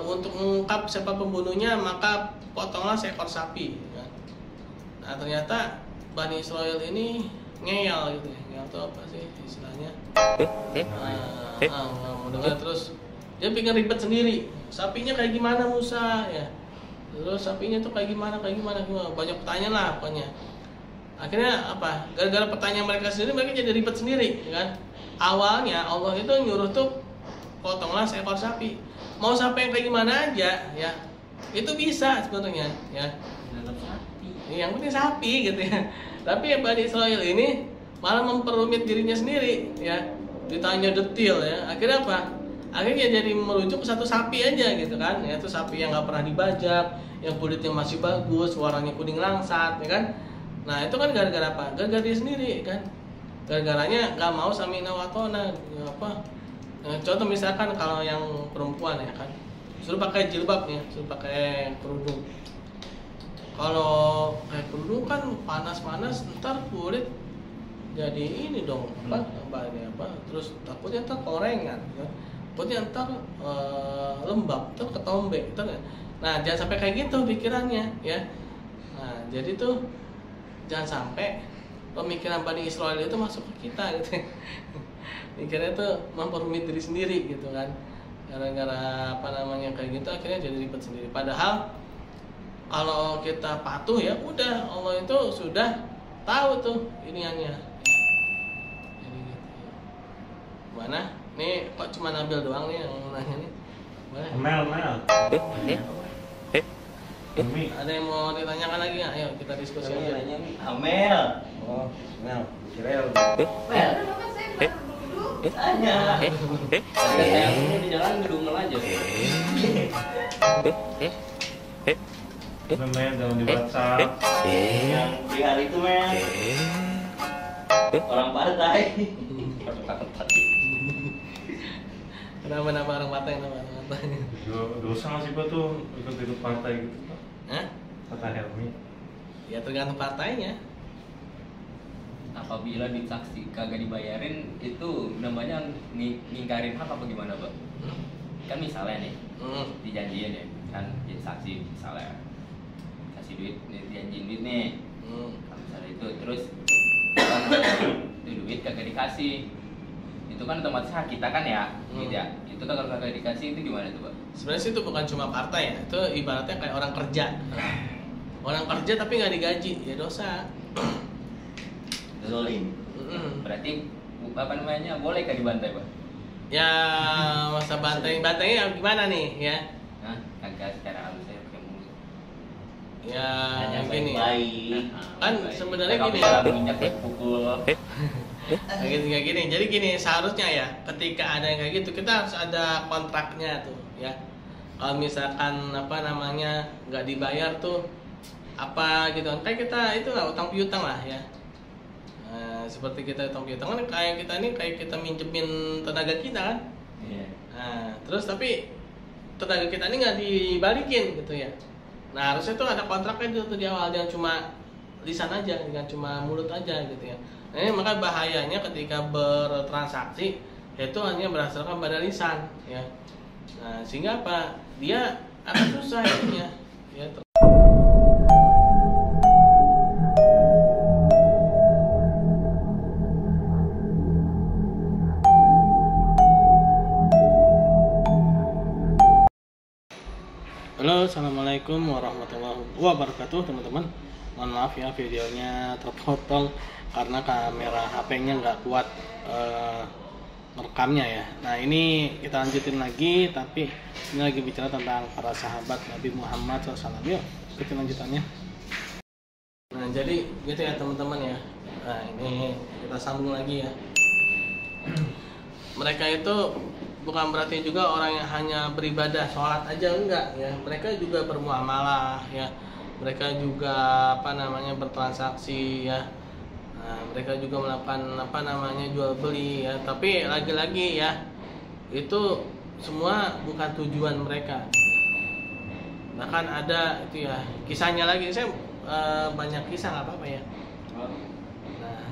Untuk mengungkap siapa pembunuhnya maka potonglah seekor sapi ya. Nah ternyata Bani Israel ini ngeyel gitu ya. Ngeyel itu apa sih istilahnya? Mudah-mudahan terus dia bikin ribet sendiri. Sapinya kayak gimana Musa ya? Terus sapinya tuh kayak gimana, banyak pertanyaan lah pokoknya. Akhirnya apa? Gara-gara pertanyaan mereka sendiri, mereka jadi ribet sendiri, ya kan? Awalnya Allah itu nyuruh tuh potonglah seekor sapi. Mau sapi yang kayak gimana aja, ya itu bisa sebetulnya, ya. Yang penting sapi gitu ya. Tapi yang Bani Israil ini malah memperumit dirinya sendiri, ya. Ditanya detail ya. Akhirnya apa? Akhirnya jadi merujuk ke satu sapi aja gitu kan, yaitu sapi yang nggak pernah dibajak, yang kulitnya masih bagus, warnanya kuning langsat, ya kan. Nah itu kan gara-gara apa? Gara-gara dia sendiri kan. gara-garanya nggak mau samina watona apa. Contoh misalkan kalau yang perempuan ya kan, suruh pakai jilbab ya, suruh pakai kerudung. Kalau kayak kerudung kan panas-panas, ntar kulit jadi ini dong apa, terus takutnya ntar korengan, kan? Takutnya ntar lembab, ntar ketombe, ntar. Nah jangan sampai kayak gitu pikirannya ya. Nah jadi tuh jangan sampai pemikiran Bani Israel itu masuk ke kita gitu. Mikirnya tuh memperumit diri sendiri gitu kan, gara-gara apa namanya kayak gitu akhirnya jadi ribet sendiri. Padahal kalau kita patuh ya udah, Allah itu sudah tahu tuh iniannya. Jadi gitu. Mana? Nih kok cuma Nabil doang nih yang nanya nih. Boleh? Mel. Ada yang mau ditanyakan lagi nggak? Ayo kita diskusi aja. Amel. Oh, Mel, Kirel. Mel. Kenapa saya baru duduk? Tanya. Ada yang ini di jalan gedungel aja. Mel jangan di WhatsApp. Yang di hari itu Mel. Orang partai. Kenapa orang patah? Dosa nggak sih Pak tuh ikut partai gitu Pak? Hah? Kata Helmi. Ya tergantung partainya. Apabila saksi kagak dibayarin itu namanya ngingkarin hak apa gimana Pak? Kan misalnya nih dijanjiin ya kan jadi saksi misalnya kasih duit dijanjiin duit nih kalau misalnya itu terus itu duit kagak dikasih itu kan otomatis hak kita kan ya gitu ya itu kalau kagak dikasih itu gimana tuh Pak? Sebenarnya sih itu bukan cuma partai ya, itu ibaratnya kayak orang kerja. Orang kerja tapi nggak digaji ya dosa. Zolim. Berarti apa namanya boleh kah dibantai Pak? Ya masa bantainya gimana nih ya? Nah, kagak secara halus saya pakai mulut. Ya Hanya gini. baik-baik. Kan sebenarnya Kalau gini. misalnya minyak pukul. Kayak gini. Jadi gini seharusnya ya ketika ada yang kayak gitu kita harus ada kontraknya tuh ya. Kalau misalkan apa namanya nggak dibayar tuh apa gitu kan kayak kita itu lah utang piutang lah ya. Nah, seperti kita utang piutang kan kayak kita ini kayak kita minjemin tenaga kita kan. Iya. Nah, terus tapi tenaga kita ini nggak dibalikin gitu ya. Nah harusnya tuh ada kontraknya tuh di awal, jangan cuma lisan aja, jangan cuma mulut aja gitu ya. Nah ini maka bahayanya ketika bertransaksi itu hanya berdasarkan pada lisan ya. Nah sehingga apa? Dia akan susah ya. Halo, assalamualaikum warahmatullahi wabarakatuh teman-teman. Mohon maaf ya videonya terpotong karena kamera HP-nya nggak kuat merekamnya ya. Nah ini kita lanjutin lagi, tapi ini lagi bicara tentang para sahabat Nabi Muhammad SAW. Yuk ikutin lanjutannya. Nah jadi gitu ya teman-teman ya. Nah ini kita sambung lagi ya. Mereka itu bukan berarti juga orang yang hanya beribadah sholat aja, enggak ya, mereka juga bermuamalah ya, mereka juga apa namanya bertransaksi ya. Nah, mereka juga melakukan apa namanya jual beli ya, tapi lagi-lagi ya itu semua bukan tujuan mereka. Bahkan ada itu ya kisahnya lagi, saya banyak kisah nggak apa-apa ya.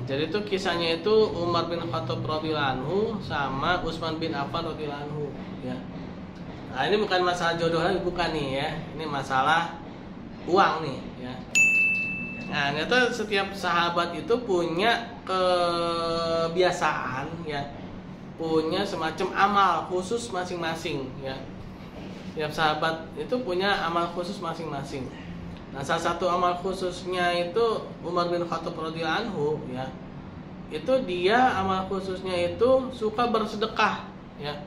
Jadi itu kisahnya itu Umar bin Khattab radhiyallahu anhu sama Utsman bin Affan radhiyallahu anhu ya. Nah, ini bukan masalah jodoh lagi, bukan nih ya. Ini masalah uang nih ya. Nah, ternyata setiap sahabat itu punya kebiasaan ya. Punya semacam amal khusus masing-masing ya. Setiap sahabat itu punya amal khusus masing-masing. Nah, salah satu amal khususnya itu Umar bin Khattab radhiyallahu anhu ya. Itu dia amal khususnya itu suka bersedekah ya.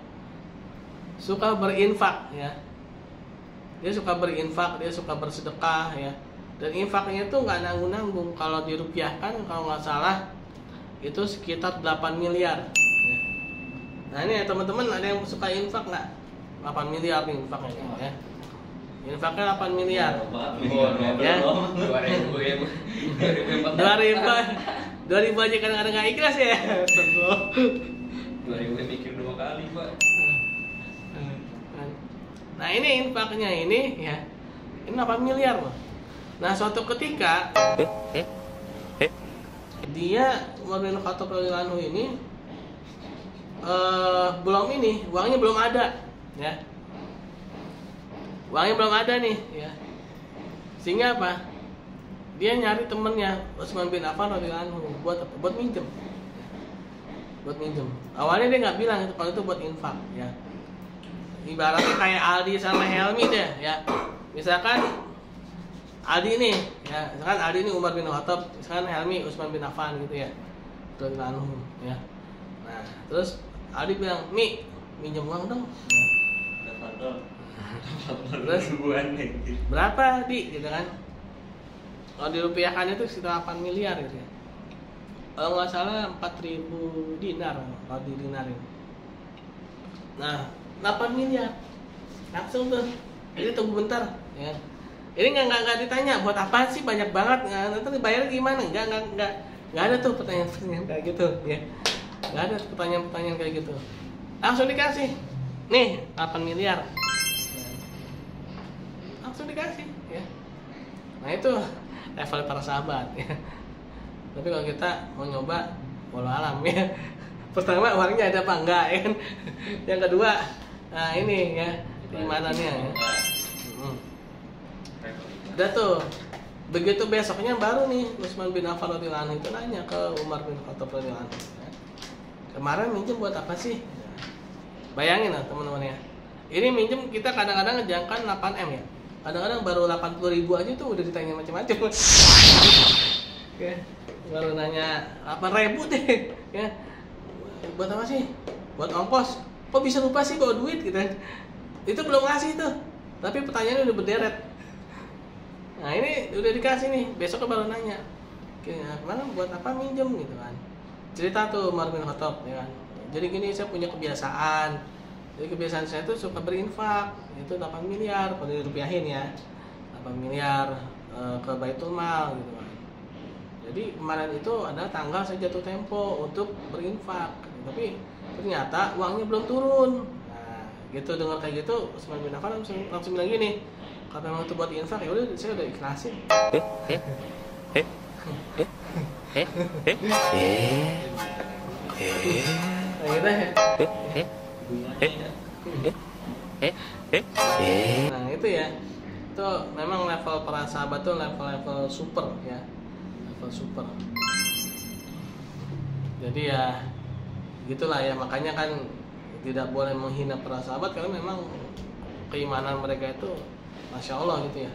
Suka berinfak ya. Dia suka berinfak, dia suka bersedekah ya. Dan infaknya itu nggak nanggung-nanggung. Kalau dirupiahkan kalau nggak salah itu sekitar 8 miliar ya. Nah, ini ya teman-teman ada yang suka infak nggak? 8 miliar nih infaknya ya. Infaknya 8 miliar. Ya. 2000 2000 aja kadang-kadang nggak ikhlas ya. 2000 mikir 2 kali, Pak. Nah ini infaknya ini ya, ini 8 miliar loh. Nah suatu ketika dia Umar bin Khattab radhiyallahu anhu ini uangnya belum ada ya, uangnya belum ada nih ya, sehingga apa? Dia nyari temennya Utsman bin Affan radhiyallahu anhu buat minjem. Buat minjem. Awalnya dia nggak bilang itu, kalau itu buat infak ya. Ibaratnya kayak Aldi sama Helmi deh ya. Misalkan Aldi nih ya, misalkan Aldi ini Umar bin Khattab, misalkan Helmi Utsman bin Affan gitu ya. Radhiyallahu anhu ya. Nah, terus Aldi bilang, "Mi, minjem uang dong." Terus berapa, Di? Gitu kan. Kalau dirupiahkan itu sekitar 8 miliar gitu ya. Kalau nggak salah 4.000 dinar kalau didinarin. Nah, 8 miliar langsung tuh. Jadi tunggu bentar ya. Ini nggak ditanya buat apa sih, banyak banget, nanti dibayar gimana? Nggak ada tuh pertanyaan kayak gitu ya. Nggak ada pertanyaan kayak gitu. Langsung dikasih. Nih 8 miliar. Langsung dikasih ya. Nah itu level para sahabat ya. Tapi kalau kita mau nyoba, walau alam ya. Pertama uangnya ada apa enggak ya kan. Yang kedua, nah ini ya keimanannya ya. Udah tuh. Begitu besoknya baru nih Utsman bin Affan radhiyallahu anhu itu nanya ke Umar bin Khattab radhiyallahu anhu. Kemarin minjem buat apa sih? Bayangin lah teman-teman ya. Ini minjem kita kadang-kadang ngejangkan 8M ya. Kadang-kadang baru 80.000 aja tuh udah ditanya macam-macam. Oke, baru nanya 8.000 deh ya. Buat apa sih? Buat ongkos. Kok bisa lupa sih bawa duit gitu. Itu belum ngasih tuh. Tapi pertanyaannya udah berderet. Nah, ini udah dikasih nih, besoknya baru nanya. Oke, kemana buat apa minjem gitu kan. Cerita tuh Umar bin Khattab ya kan. Jadi gini, saya punya kebiasaan. Jadi kebiasaan saya tuh suka berinfak. Itu 8 miliar kalau dirupiahin ya. 8 miliar ke Baitul Mal gitu kan. Jadi kemarin itu ada tanggal saya jatuh tempo untuk berinfak. Tapi ternyata uangnya belum turun. Nah, gitu dengar kayak gitu, Utsman bin Affan langsung bilang gini, kalau memang itu buat infak ya udah saya udah ikhlasin. Nah itu ya, itu memang level para sahabat tuh level super ya, level super. Jadi ya gitulah ya, makanya kan tidak boleh menghina para sahabat karena memang keimanan mereka itu Masya Allah gitu ya.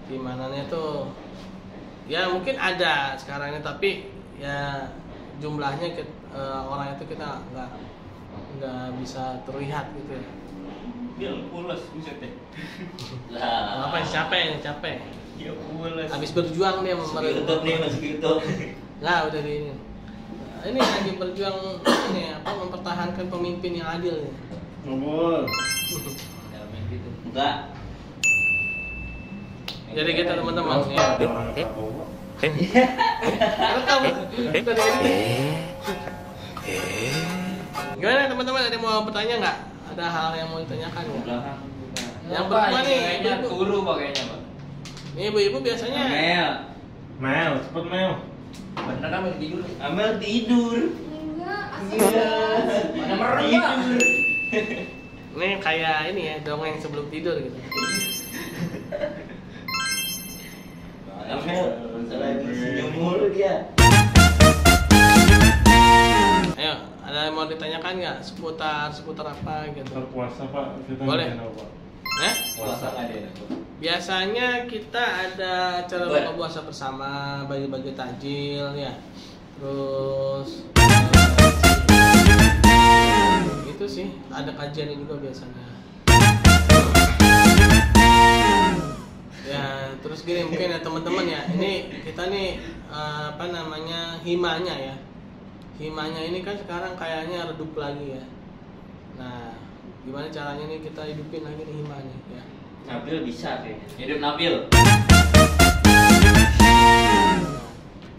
Keimanannya tuh ya mungkin ada sekarang ini, tapi ya jumlahnya orang itu kita nggak bisa terlihat gitu ya. Dia pulas buset deh. Lah, apa capek? Dia pulas. Habis berjuang dia Masuk YouTube. Nah, udah di ini. Ini lagi berjuang ini apa mempertahankan pemimpin yang adil ya. Ngomong. Dalam gitu. Enggak. Jadi kita teman-teman ya. Rekam. Gimana teman-teman, ada yang mau bertanya nggak? Ada hal yang mau ditanyakan nggak? Yang pertama nih, kayaknya turu pakainya, Pak. Ini ibu-ibu biasanya. Mel, cepet Mel. Bener Amel tidur. Amel tidur. Mana merem, Pak? Ini kayak ini ya, dongeng sebelum tidur gitu. Amel lagi senyum mulu dia. Ayo, ada yang mau ditanyakan nggak seputar apa gitu? Puasa Pak, kita Boleh. ngomongin apa? Puasa nggak ada. Biasanya kita ada acara buka puasa bersama, bagi-bagi takjil ya. Terus itu sih, ada kajian juga biasanya. Ya, terus gini mungkin ya teman-teman ya. Ini kita nih apa namanya, himanya ya. Himanya ini kan sekarang kayaknya redup lagi ya. Nah, gimana caranya nih kita hidupin lagi nih himanya ya. Nabil bisa kayaknya. Hidup Nabil.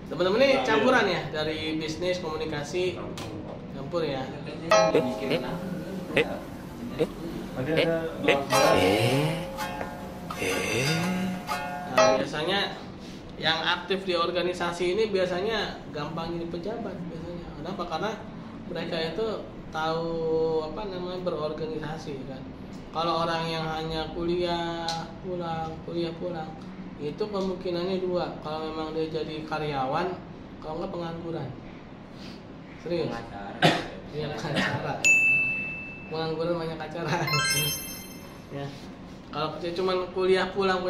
Teman-teman ini campuran ya dari bisnis, komunikasi, campur ya. Nah, biasanya yang aktif di organisasi ini biasanya gampang jadi pejabat biasanya. Kenapa? Karena mereka itu tahu berorganisasi kan. Kalau orang yang hanya kuliah pulang, itu kemungkinannya dua. Kalau memang dia jadi karyawan, kalau nggak pengangguran. Serius? Iya, acara. Pengangguran banyak acara. Ya. Kalau dia cuma kuliah pulang,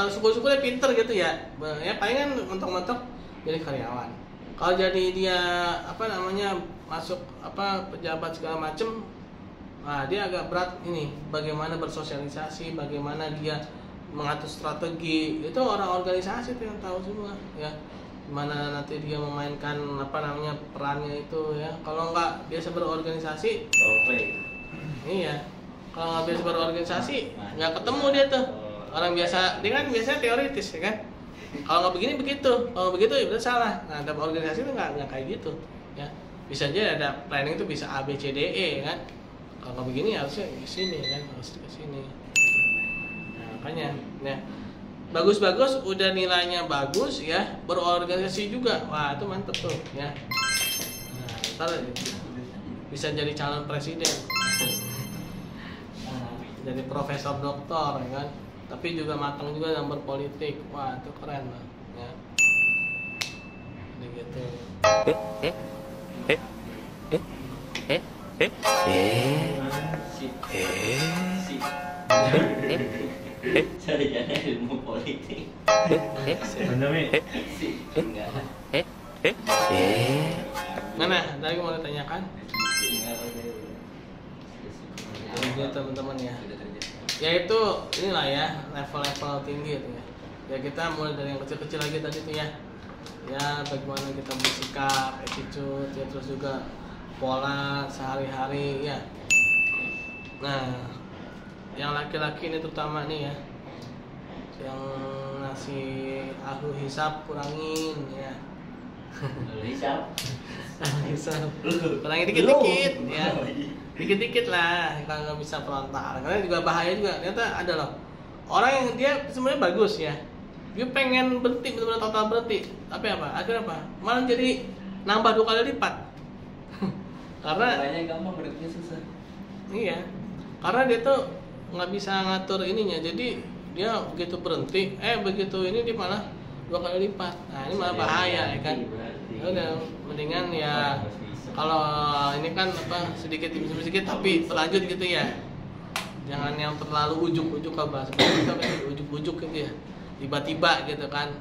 syukur-syukurnya pinter gitu ya. Ya palingan mentok-mentok jadi karyawan. Kalau jadi dia masuk pejabat segala macem, nah dia agak berat ini. Bagaimana bersosialisasi, bagaimana dia mengatur strategi, itu orang organisasi tuh yang tahu semua ya. Gimana nanti dia memainkan perannya itu ya. Kalau nggak biasa berorganisasi, iya. Kalau nggak biasa berorganisasi, nggak ketemu dia tuh. Orang biasa, dia kan biasanya teoritis ya kan. Kalau nggak begini begitu, kalau begitu ya udah salah. Nah, dalam organisasi itu nggak kayak gitu ya. Bisa aja ada planning itu bisa A B C D E kan. Kalau nggak begini harusnya ke sini kan, harus ke sini. Makanya ya bagus-bagus udah nilainya bagus ya, berorganisasi juga, wah itu mantep tuh ya. Nah, ntar bisa jadi calon presiden, jadi profesor doktor ya kan, tapi juga matang juga dalam berpolitik, wah itu keren lah ya. Jadi gitu. Sarjana ilmu politik. Mana? Tadi mau ditanyakan? Jadi teman-teman ya. Ya itu inilah ya level-level tinggi itu ya. Ya kita mulai dari yang kecil-kecil lagi tadi tuh ya. Ya bagaimana kita bersikap, attitude, ya terus juga pola sehari-hari ya. Nah, yang laki-laki ini terutama nih ya, yang ngasih ahlu hisab kurangin ya. Hisab kurangin dikit-dikit ya, dikit-dikit lah kalau nggak bisa frontal. Karena juga bahaya juga. Ternyata ada loh orang yang dia sebenarnya bagus ya, dia pengen berhenti, benar-benar total berhenti, tapi apa? Akhirnya apa? Malah jadi nambah 2 kali lipat. Karena gampang, berhentinya susah. Iya, karena dia tuh nggak bisa ngatur ininya, jadi dia begitu berhenti, begitu ini dia malah 2 kali lipat. Nah ini malah bahaya ya kan. Udah mendingan ya kalau ini kan sedikit demi sedikit tapi berlanjut gitu ya. Jangan yang terlalu ujuk-ujuk seperti ujuk-ujuk gitu ya, tiba-tiba gitu kan.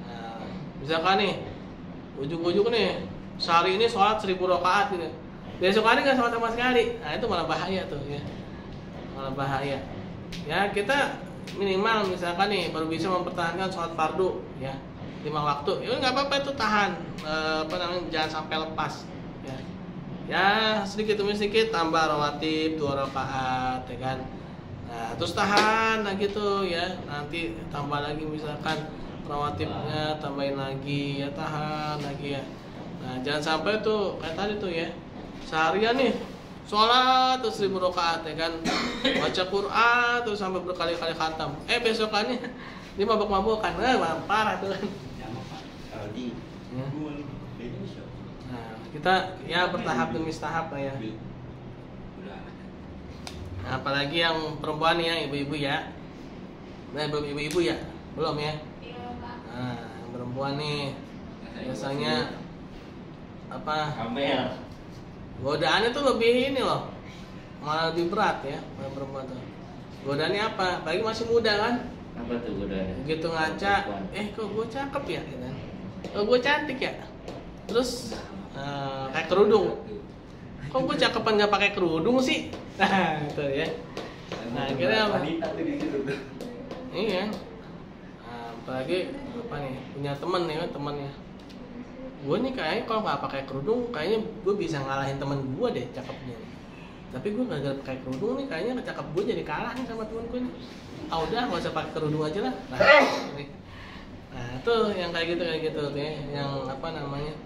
Nah, misalkan nih ujuk-ujuk nih sehari ini sholat 1000 rakaat gitu, besok hari nggak sholat sama sekali. Nah itu malah bahaya tuh ya, malah bahaya ya. Kita minimal misalkan nih baru bisa mempertahankan sholat fardu ya 5 waktu, ya nggak apa-apa itu tahan, jangan sampai lepas ya. Ya sedikit demi sedikit tambah rawatib 2 rakaat ya kan. Nah terus tahan lagi tuh ya, nanti tambah lagi misalkan rawatibnya tambahin lagi ya, tahan lagi ya. Nah jangan sampai tuh kayak tadi tuh ya, seharian nih sholat terus 1000 rakaat ya kan, baca Quran terus sampai berkali-kali khatam, besokannya dia mabok-mabokan, parah tuh kan. Nah kita ya bertahap demi tahap lah ya. Nah, apalagi yang perempuan ya, ibu-ibu ya. Nah belum ibu-ibu ya, belum ya. Nah yang perempuan nih biasanya Amel. Godaannya tuh lebih ini loh, malah lebih berat ya perempuan tuh. Godaannya apa? Apalagi masih muda kan. Apa tuh godaannya? Begitu ngaca, kok gue cakep ya gitu. Kok gue cantik ya. Terus kayak kerudung. Kok gue cakepan nggak pakai kerudung sih? Nah itu ya. Nah akhirnya apa? Iya. Nah, apalagi punya temen ya kan, temennya. Gue nih kayaknya kalau nggak pakai kerudung kayaknya gue bisa ngalahin temen gue deh cakepnya. Tapi gue gara-gara pakai kerudung nih kayaknya cakep gue jadi kalah nih sama temen gue nih. Udah nggak usah pakai kerudung aja lah. Nah tuh yang kayak gitu tuh ya, yang apa namanya,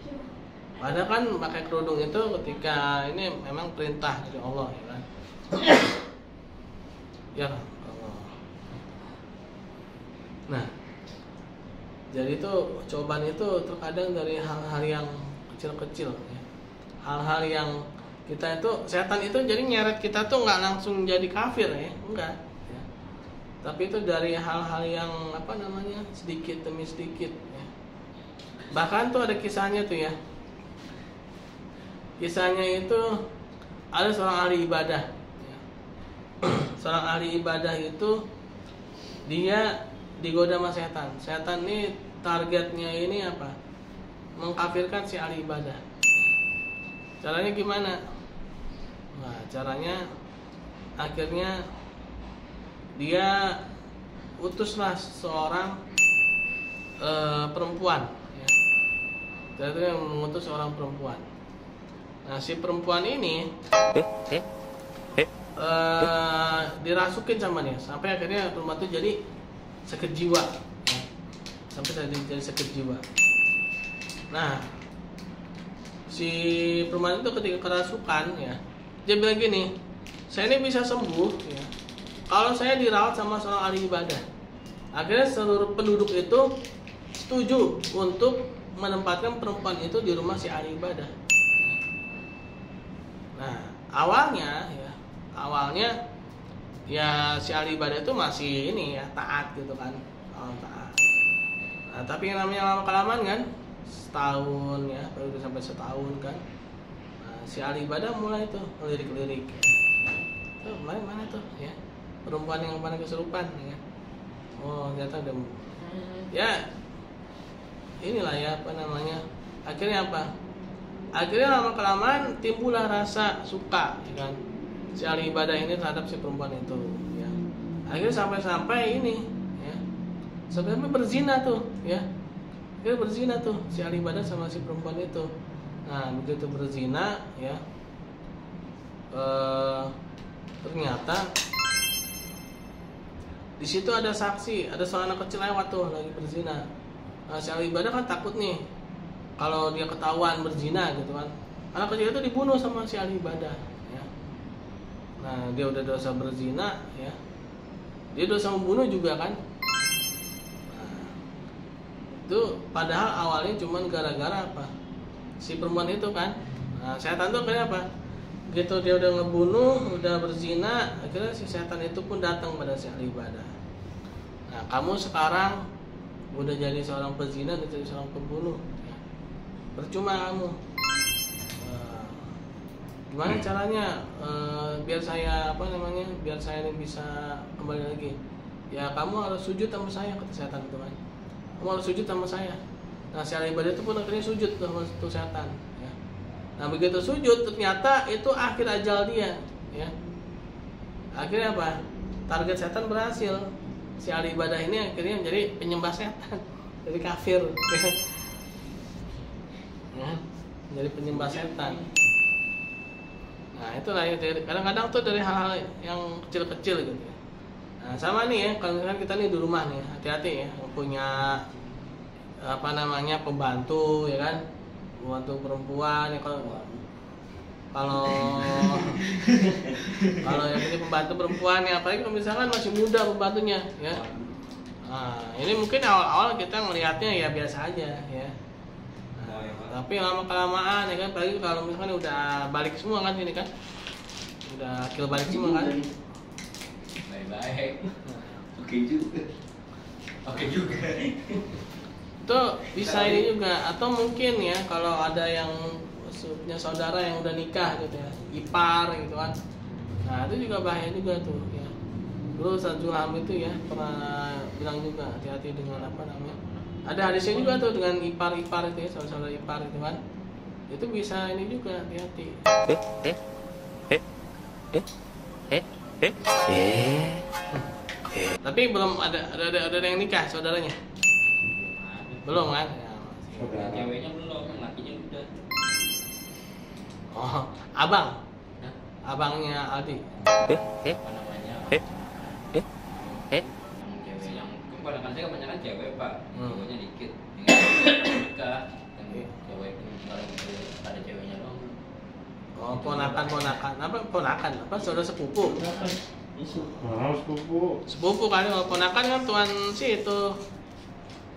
padahal kan pakai kerudung itu ketika ini memang perintah dari Allah ya kan. Ya Allah. Nah, jadi itu cobaan itu terkadang dari hal-hal yang kecil-kecil ya. Hal-hal yang kita itu, setan itu jadi nyeret kita tuh nggak langsung jadi kafir ya, enggak ya. Tapi itu dari hal-hal yang apa namanya, sedikit demi sedikit ya. Bahkan tuh ada kisahnya tuh ya. Kisahnya itu ada seorang ahli ibadah ya. Seorang ahli ibadah itu dia digoda sama setan. Setan ini targetnya ini apa? Mengkafirkan si ahli ibadah. Caranya gimana? Nah, caranya akhirnya dia utuslah seorang perempuan ya. Dia mengutus seorang perempuan. Nah, si perempuan ini dirasukin sama dia sampai akhirnya perempuan itu jadi sakit jiwa ya. Sampai jadi sakit jiwa. Nah, si perempuan itu ketika kerasukan ya, dia bilang gini, saya ini bisa sembuh ya kalau saya dirawat sama seorang ahli ibadah. Akhirnya seluruh penduduk itu setuju untuk menempatkan perempuan itu di rumah si ahli ibadah. Nah, awalnya ya si ahli ibadah itu masih ini ya, taat gitu kan, taat. Nah, tapi yang namanya lama kelamaan kan, setahun ya, baru sampai setahun kan. Nah, si ahli ibadah mulai tuh melirik-lirik. Ya. Tuh, mana tuh ya, perempuan yang pada kesurupan ya. Oh, ternyata udah ya inilah ya apa namanya. Akhirnya apa? Akhirnya lama kelamaan timbullah rasa suka ya kan, si ahli ibadah ini terhadap si perempuan itu ya. Akhirnya sampai ini ya, sampai berzina tuh ya. Akhirnya berzina tuh si ahli ibadah sama si perempuan itu. Nah, begitu berzina ya, ternyata di situ ada saksi, ada seorang anak kecil lewat tuh lagi berzina. Nah, si ahli ibadah kan takut nih kalau dia ketahuan berzina gitu kan, anak kecil itu dibunuh sama si ahli ibadah ya. Nah, dia udah dosa berzina ya, dia dosa membunuh juga kan. Nah, itu padahal awalnya cuman gara-gara apa, si perempuan itu kan. Nah, setan tuh kayak apa, gitu dia udah ngebunuh, udah berzina, akhirnya si setan itu pun datang pada si ahli ibadah. Nah, kamu sekarang udah jadi seorang pezina dan jadi seorang pembunuh ya. Percuma kamu. Gimana caranya biar saya apa namanya, biar saya ini bisa kembali lagi? Ya kamu harus sujud sama saya, kata setan itu kan. Kamu harus sujud sama saya. Nah, si ahli ibadah itu pun akhirnya sujud sama itu setan ya. Nah, begitu sujud ternyata itu akhir ajal dia ya. Akhirnya apa? Target setan berhasil. Si ahli ibadah ini akhirnya jadi penyembah setan, jadi kafir ya, jadi penyembah setan. Nah, itulah ya, kadang-kadang tuh dari hal-hal yang kecil-kecil gitu ya. Nah, sama nih ya, kalau misalkan kita nih di rumah nih, hati-hati ya, yang punya apa namanya pembantu ya kan, pembantu perempuan ya. Kalau yang ini pembantu perempuan ya, apalagi kalau misalkan masih muda pembantunya ya. Nah, ini mungkin awal-awal kita melihatnya ya biasa aja ya. Nah, tapi lama kelamaan ya kan, apalagi kalau misalkan udah balik semua kan ini kan, udah kill balik semua kan. Baik-baik. Oke juga. Oke juga. Itu bisa ini juga, atau mungkin ya kalau ada yang punya saudara yang udah nikah gitu ya, ipar gitu kan. Nah, itu juga bahaya juga tuh ya. Dulu Ustaz Zulham itu ya pernah bilang juga, hati-hati dengan apa namanya, ada hadisnya juga tuh dengan ipar-ipar itu ya, saudara-saudara ipar itu kan, itu bisa ini juga, hati-hati. Tapi belum ada yang nikah saudaranya, belum kan ya, Ceweknya belum, lakinya udah. oh abang, abangnya Aldi. Apa namanya? Yang cewek yang keponakan Soalnya kebanyakan cewek pak, cowoknya dikit. Nikah, yang cewek tinggal ada ceweknya doang. Oh, ponakan. Apa saudara sepupu? Mau sepupu. Sepupu kali, kalau ponakan kan tuan si itu.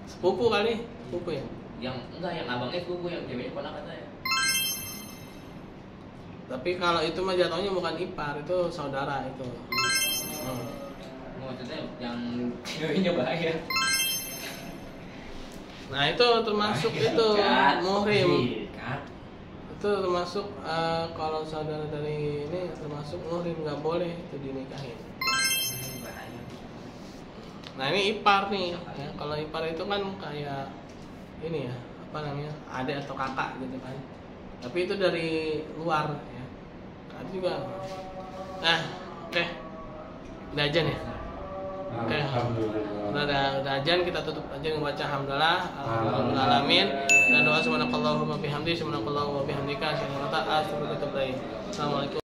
Sepupu kali, sepupu ya. Yang enggak, yang abangnya sepupu, yang ceweknya ponakan saya. Tapi kalau itu mah jatuhnya bukan ipar, itu saudara itu. Maksudnya yang ceweknya bahaya. Nah itu termasuk itu muhrim. Itu termasuk kalau saudara dari ini termasuk muhrim, nggak boleh itu dinikahin. Nah ini ipar nih, ya. Kalau ipar itu kan kayak ini ya, apa namanya, adik atau kakak gitu kan. Tapi itu dari luar ya. Ada juga. Nah, oke. Udah ajan ya? Oke. Udah ajan, kita tutup aja membaca hamdalah alhamdulillah alamin dan doa subhanakallahumma bihamdi subhanakallahumma bihamdika asyhadu an la ilaha illa anta astaghfiruka wa atubu ilaik. Assalamualaikum.